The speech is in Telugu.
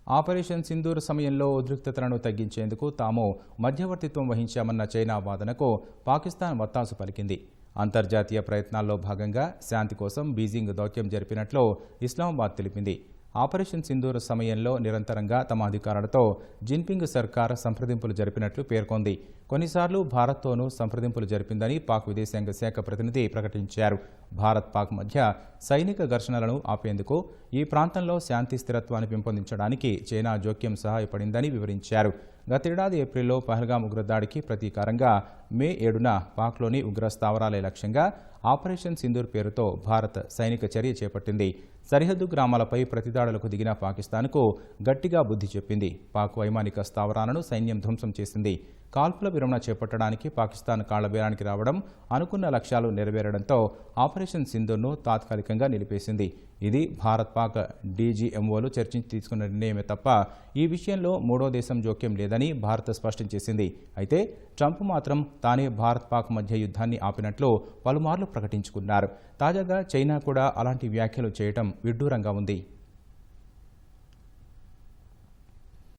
ఆపరేషన్ సింధూర్ సమయంలో ఉద్రిక్తతలను తగ్గించేందుకు తాము మధ్యవర్తిత్వం వహించామన్న చైనా వాదనకు పాకిస్తాన్ వత్తాసు పలికింది. అంతర్జాతీయ ప్రయత్నాల్లో భాగంగా శాంతి కోసం బీజింగ్ దౌత్యం జరిపినట్లు ఇస్లామాబాద్ తెలిపింది. ఆపరేషన్ సింధూర్ సమయంలో నిరంతరంగా తమ అధికారులతో జిన్పింగ్ సర్కార్ సంప్రదింపులు జరిపినట్లు పేర్కొంది. కొన్నిసార్లు భారత్తోనూ సంప్రదింపులు జరిపిందని పాక్ విదేశాంగ శాఖ ప్రతినిధి ప్రకటించారు. భారత్-పాక్ మధ్య సైనిక ఘర్షణలను ఆపేందుకు ఈ ప్రాంతంలో శాంతి స్థిరత్వాన్ని పెంపొందించడానికి చైనా జోక్యం సహాయపడిందని వివరించారు. గతేడాది ఏప్రిల్లో పహల్గామ్ ఉగ్రదాడికి ప్రతీకారంగా మే 7న పాక్లోని ఉగ్ర స్థావరాలే లక్ష్యంగా ఆపరేషన్ సింధూర్ పేరుతో భారత్ సైనిక చర్య చేపట్టింది. సరిహద్దు గ్రామాలపై ప్రతిదాడులకు దిగిన పాకిస్తాన్కు గట్టిగా బుద్ధి చెప్పింది. పాక్ వైమానిక స్థావరాలను సైన్యం ధ్వంసం చేసింది. కాల్పుల విరమణ చేపట్టడానికి పాకిస్తాన్ కాళ్లబేరానికి రావడం, అనుకున్న లక్ష్యాలు నెరవేరడంతో ఆపరేషన్ సింధూర్ను తాత్కాలికంగా నిలిపేసింది. ఇది భారత్-పాక్ డీజీఎంఓలు చర్చించి తీసుకున్న నిర్ణయమే తప్ప ఈ విషయంలో మూడో దేశం జోక్యం లేదని భారత్ స్పష్టం చేసింది. అయితే ట్రంప్ మాత్రం తానే భారత్-పాక్ మధ్య యుద్ధాన్ని ఆపినట్లు పలుమార్లు ప్రకటించుకున్నారు. తాజాగా చైనా కూడా అలాంటి వ్యాఖ్యలు చేయడం విడ్డూరంగా ఉంది.